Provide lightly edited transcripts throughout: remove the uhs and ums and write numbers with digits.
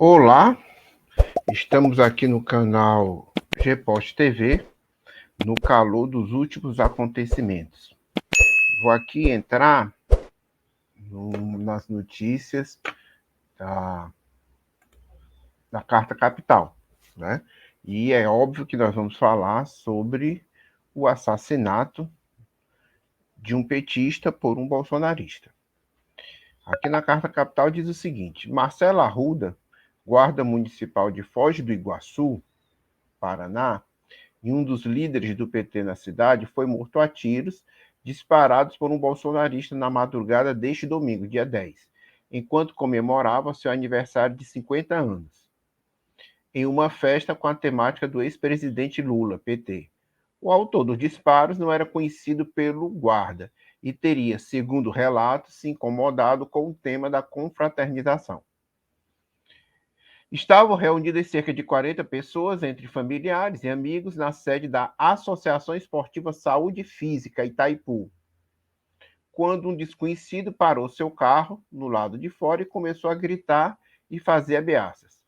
Olá, estamos aqui no canal GPOST TV, no calor dos últimos acontecimentos. Vou aqui entrar nas notícias da, da Carta Capital, né? E é óbvio que nós vamos falar sobre o assassinato de um petista por um bolsonarista. Aqui na Carta Capital diz o seguinte: Marcelo Arruda, guarda municipal de Foz do Iguaçu, Paraná, e um dos líderes do PT na cidade foi morto a tiros disparados por um bolsonarista na madrugada deste domingo, dia 10, enquanto comemorava seu aniversário de 50 anos, em uma festa com a temática do ex-presidente Lula, PT. O autor dos disparos não era conhecido pelo guarda e teria, segundo relatos, se incomodado com o tema da confraternização. Estavam reunidas cerca de 40 pessoas, entre familiares e amigos, na sede da Associação Esportiva Saúde Física, Itaipu, quando um desconhecido parou seu carro no lado de fora e começou a gritar e fazer ameaças.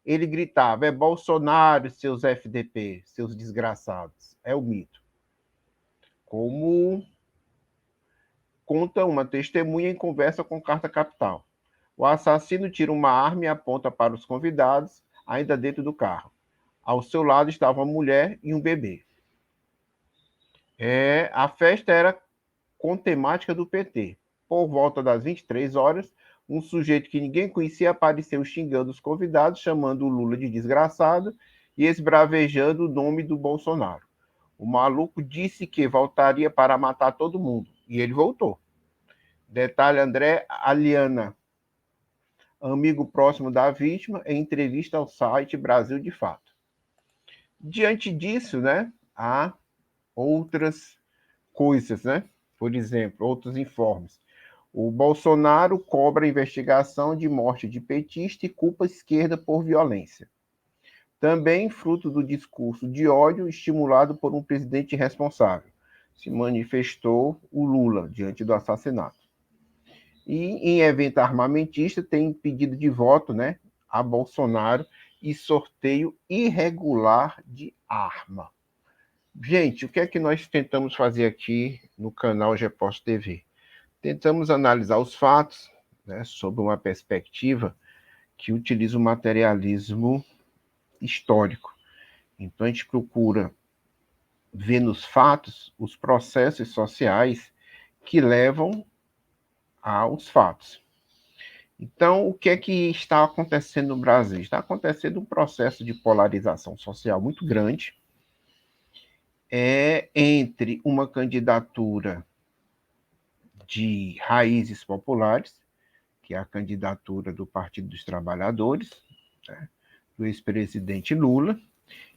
Ele gritava: é Bolsonaro, seus FDP, seus desgraçados. É o mito. Como conta uma testemunha em conversa com Carta Capital. O assassino tira uma arma e aponta para os convidados, ainda dentro do carro. Ao seu lado estava uma mulher e um bebê. A festa era com temática do PT. Por volta das 23 horas, um sujeito que ninguém conhecia apareceu xingando os convidados, chamando o Lula de desgraçado e esbravejando o nome do Bolsonaro. O maluco disse que voltaria para matar todo mundo, e ele voltou. Detalhe André Aliana, amigo próximo da vítima, em entrevista ao site Brasil de Fato. Diante disso, né, há outras coisas, né? Por exemplo, outros informes. O Bolsonaro cobra investigação de morte de petista e culpa a esquerda por violência. Também fruto do discurso de ódio estimulado por um presidente irresponsável. Se manifestou o Lula diante do assassinato. E em evento armamentista tem pedido de voto, né, a Bolsonaro e sorteio irregular de arma. Gente, o que é que nós tentamos fazer aqui no canal GPOST TV? Tentamos analisar os fatos, né, sob uma perspectiva que utiliza o materialismo histórico. Então, a gente procura ver nos fatos os processos sociais que levam aos fatos. Então, o que é que está acontecendo no Brasil? Está acontecendo um processo de polarização social muito grande entre uma candidatura de raízes populares, que é a candidatura do Partido dos Trabalhadores, né, do ex-presidente Lula,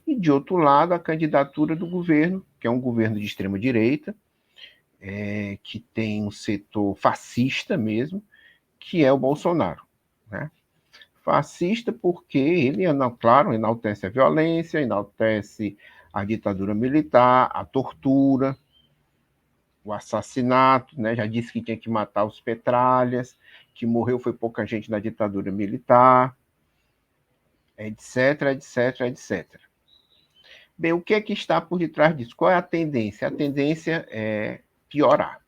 e, de outro lado, a candidatura do governo, que é um governo de extrema-direita, que tem um setor fascista mesmo, que é o Bolsonaro. Né? Fascista porque ele, claro, enaltece a violência, enaltece a ditadura militar, a tortura, o assassinato, né? Já disse que tinha que matar os petralhas, que morreu foi pouca gente na ditadura militar, etc, etc, etc. Bem, o que é que está por detrás disso? Qual é a tendência? A tendência é piorar.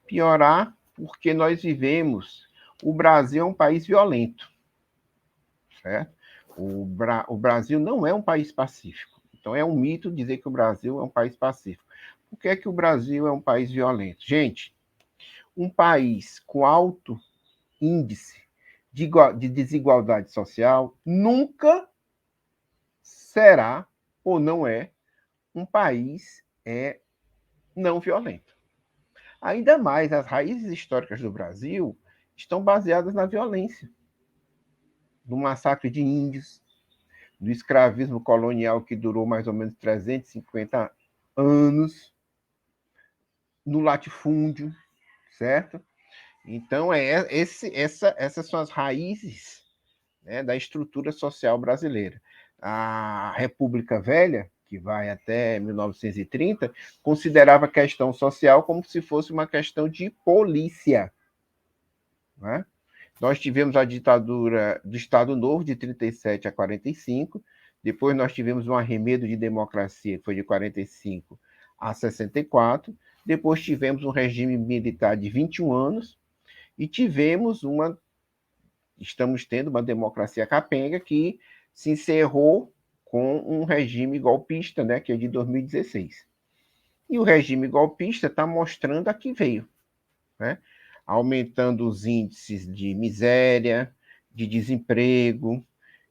Piorar porque nós vivemos... O Brasil é um país violento, certo? O Brasil não é um país pacífico. Então é um mito dizer que o Brasil é um país pacífico. Por que é que o Brasil é um país violento? Gente, um país com alto índice de desigualdade social nunca será ou não é um país não violento. Ainda mais, as raízes históricas do Brasil estão baseadas na violência, no massacre de índios, do escravismo colonial que durou mais ou menos 350 anos, no latifúndio, certo? Então, essas são as raízes, né, da estrutura social brasileira. A República Velha, que vai até 1930, considerava a questão social como se fosse uma questão de polícia. Né? Nós tivemos a ditadura do Estado Novo, de 37 a 45, depois nós tivemos um arremedo de democracia, que foi de 45 a 64, depois tivemos um regime militar de 21 anos, e estamos tendo uma democracia capenga que se encerrou com um regime golpista, né, que é de 2016. E o regime golpista está mostrando a que veio, né? Aumentando os índices de miséria, de desemprego,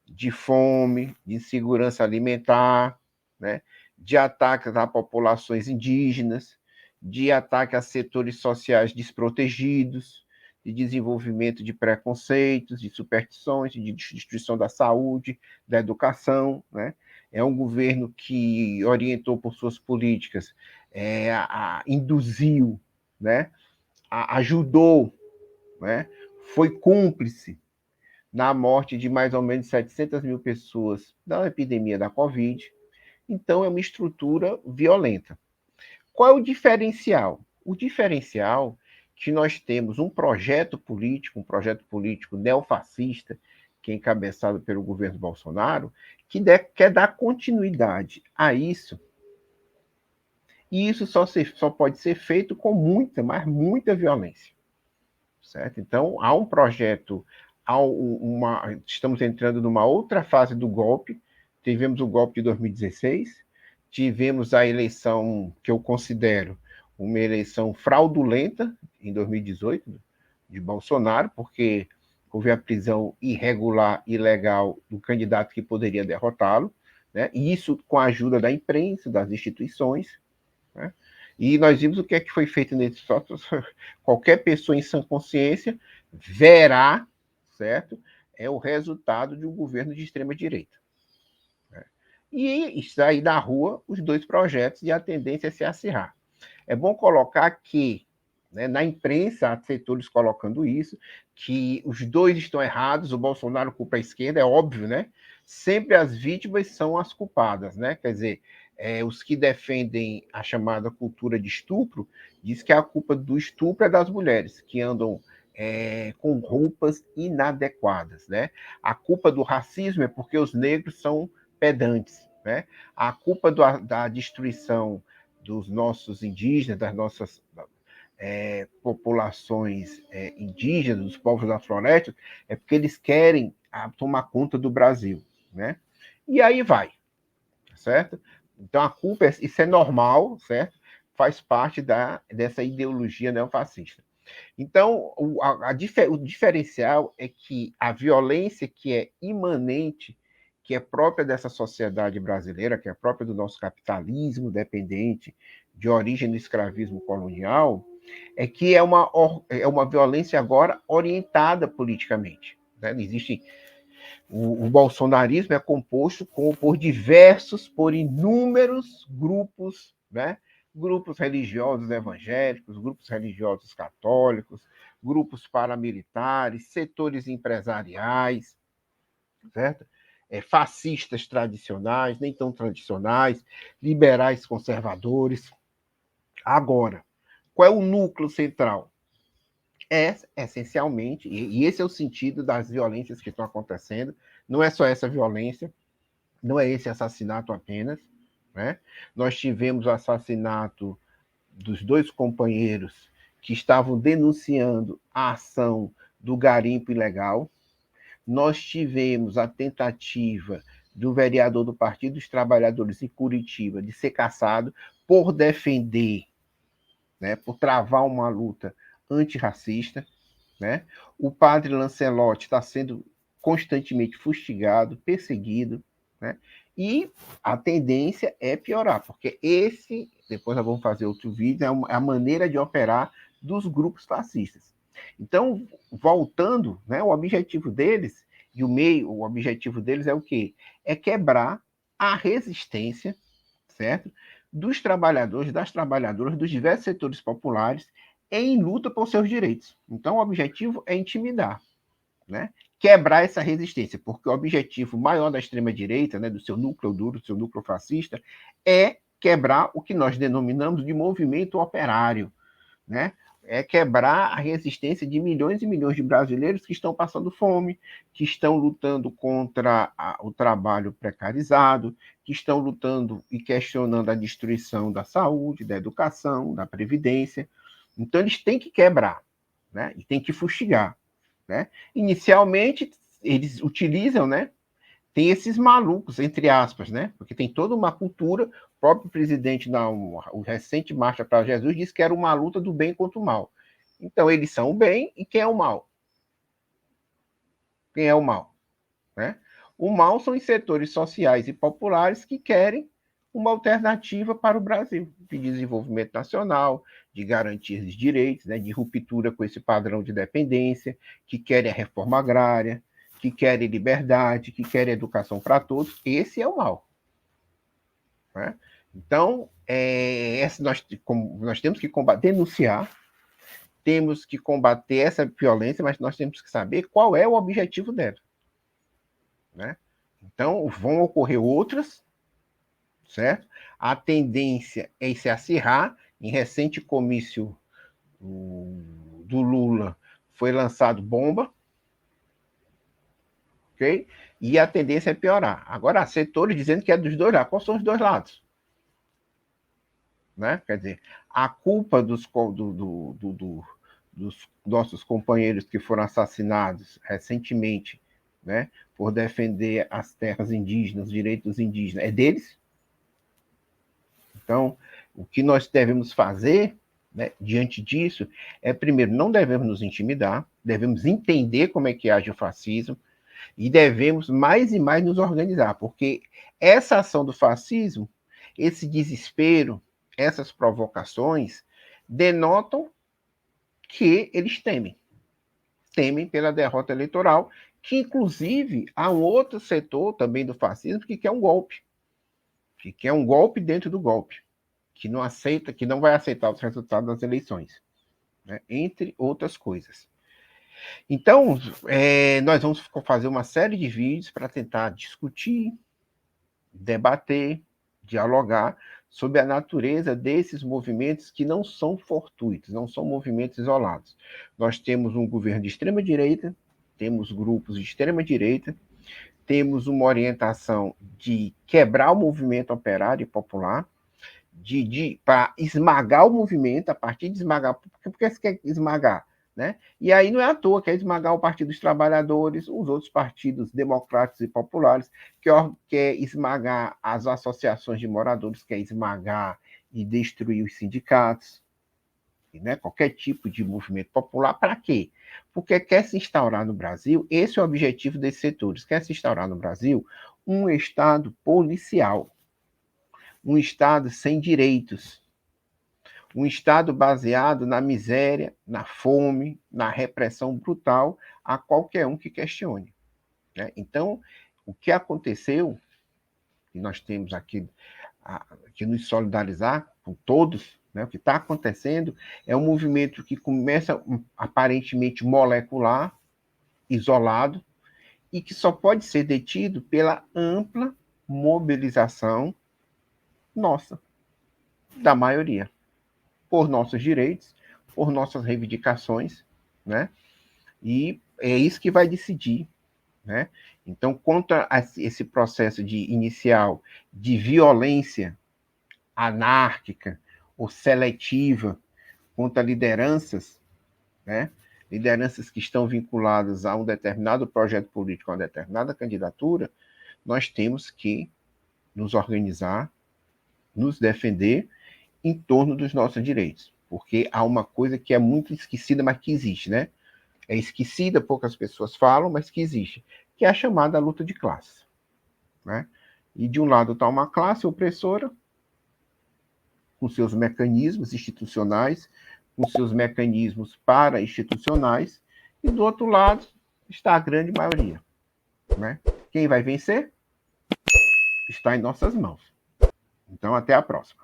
de fome, de insegurança alimentar, né? De ataques a populações indígenas, de ataque a setores sociais desprotegidos, de desenvolvimento de preconceitos, de superstições, de destruição da saúde, da educação, né? É um governo que orientou por suas políticas, induziu, né? Ajudou, né? Foi cúmplice na morte de mais ou menos 700 mil pessoas da epidemia da Covid. Então, é uma estrutura violenta. Qual é o diferencial? O diferencial é que nós temos um projeto político neofascista, que é encabeçado pelo governo Bolsonaro, que quer dar continuidade a isso. E isso só pode ser feito com muita, mas muita violência. Certo? Então, há um projeto, estamos entrando numa outra fase do golpe. Tivemos o golpe de 2016, tivemos a eleição que eu considero uma eleição fraudulenta em 2018 de Bolsonaro, porque houve a prisão irregular, ilegal do candidato que poderia derrotá-lo, né? E isso com a ajuda da imprensa, das instituições, né? E nós vimos o que é que foi feito nesses softwares. Qualquer pessoa em sã consciência verá, certo? É o resultado de um governo de extrema-direita. Né? E está aí na rua os dois projetos e a tendência é se acirrar. É bom colocar que, né, na imprensa, há setores colocando isso, que os dois estão errados, o Bolsonaro culpa a esquerda, é óbvio, né? Sempre as vítimas são as culpadas, né? Quer dizer, os que defendem a chamada cultura de estupro, diz que a culpa do estupro é das mulheres, que andam com roupas inadequadas, né? A culpa do racismo é porque os negros são pedantes, né? A culpa da destruição dos nossos indígenas, das nossas populações indígenas, dos povos da floresta, é porque eles querem tomar conta do Brasil, né? E aí vai, certo? Então a culpa, isso é normal, certo? Faz parte dessa ideologia neofascista. Então, o diferencial é que a violência que é imanente, que é própria dessa sociedade brasileira, que é própria do nosso capitalismo dependente, de origem do escravismo colonial, é que é uma violência agora orientada politicamente. Né? Existe o bolsonarismo é composto por inúmeros grupos, né? Grupos religiosos evangélicos, grupos religiosos católicos, grupos paramilitares, setores empresariais, certo? Fascistas tradicionais, nem tão tradicionais, liberais conservadores. Agora, qual é o núcleo central? Essencialmente, e esse é o sentido das violências que estão acontecendo, não é só essa violência, não é esse assassinato apenas, né? Nós tivemos o assassinato dos dois companheiros que estavam denunciando a ação do garimpo ilegal. Nós tivemos a tentativa do vereador do Partido dos Trabalhadores em Curitiba de ser cassado por defender, né, por travar uma luta antirracista, né? O padre Lancelotti está sendo constantemente fustigado, perseguido, né? E a tendência é piorar, porque depois nós vamos fazer outro vídeo, é a maneira de operar dos grupos fascistas. Então, voltando, né, o objetivo deles, o objetivo deles é o quê? É quebrar a resistência, certo? Dos trabalhadores, das trabalhadoras, dos diversos setores populares em luta por seus direitos. Então, o objetivo é intimidar, né? Quebrar essa resistência, porque o objetivo maior da extrema-direita, né, do seu núcleo duro, do seu núcleo fascista, é quebrar o que nós denominamos de movimento operário, né? é quebrar a resistência de milhões e milhões de brasileiros que estão passando fome, que estão lutando contra o trabalho precarizado, que estão lutando e questionando a destruição da saúde, da educação, da previdência. Então, eles têm que quebrar, né? E têm que fustigar, né? Inicialmente, eles utilizam, né? Tem esses malucos, entre aspas, né? Porque tem toda uma cultura. O próprio presidente, o recente Marcha para Jesus, disse que era uma luta do bem contra o mal. Então, eles são o bem e quem é o mal? Quem é o mal? Né? O mal são os setores sociais e populares que querem uma alternativa para o Brasil, de desenvolvimento nacional, de garantia de direitos, né, de ruptura com esse padrão de dependência, que querem a reforma agrária, que querem liberdade, que querem educação para todos. Esse é o mal. Né? Então, nós temos que denunciar, temos que combater essa violência, mas nós temos que saber qual é o objetivo dela. Né? Então, vão ocorrer outras, certo? A tendência é se acirrar. Em recente comício do Lula, foi lançado bomba, ok? E a tendência é piorar. Agora, há setores dizendo que é dos dois lados. Quais são os dois lados? Né? Quer dizer, a culpa dos nossos companheiros que foram assassinados recentemente, né, por defender as terras indígenas, os direitos indígenas, é deles? Então, o que nós devemos fazer, né, diante disso é, primeiro, não devemos nos intimidar, devemos entender como é que age o fascismo e devemos mais e mais nos organizar, porque essa ação do fascismo, esse desespero, essas provocações denotam que eles temem pela derrota eleitoral, que inclusive há um outro setor também do fascismo que quer um golpe, que quer um golpe dentro do golpe, que não aceita, que não vai aceitar os resultados das eleições, né? Entre outras coisas. Então, nós vamos fazer uma série de vídeos para tentar discutir, debater, dialogar sobre a natureza desses movimentos que não são fortuitos, não são movimentos isolados. Nós temos um governo de extrema-direita, temos grupos de extrema-direita, temos uma orientação de quebrar o movimento operário e popular, para esmagar o movimento, a partir de esmagar. Por que você quer esmagar? Né? E aí não é à toa, quer esmagar o Partido dos Trabalhadores, os outros partidos democráticos e populares, quer esmagar as associações de moradores, quer esmagar e destruir os sindicatos, né? Qualquer tipo de movimento popular. Para quê? Porque quer se instaurar no Brasil, esse é o objetivo desses setores, quer se instaurar no Brasil um Estado policial, um Estado sem direitos, um Estado baseado na miséria, na fome, na repressão brutal a qualquer um que questione. Né? Então, o que aconteceu, e nós temos aqui que nos solidarizar com todos, né? O que está acontecendo é um movimento que começa aparentemente molecular, isolado, e que só pode ser detido pela ampla mobilização nossa, da maioria, por nossos direitos, por nossas reivindicações, né? E é isso que vai decidir, né? Então, contra esse processo inicial de violência anárquica ou seletiva contra lideranças, né? Lideranças que estão vinculadas a um determinado projeto político, a uma determinada candidatura, nós temos que nos organizar, nos defender em torno dos nossos direitos. Porque há uma coisa que é muito esquecida, mas que existe, né? É esquecida, poucas pessoas falam, mas que existe, que é a chamada luta de classe. Né? E de um lado está uma classe opressora, com seus mecanismos institucionais, com seus mecanismos para-institucionais, e do outro lado está a grande maioria. Né? Quem vai vencer está em nossas mãos. Então, até a próxima.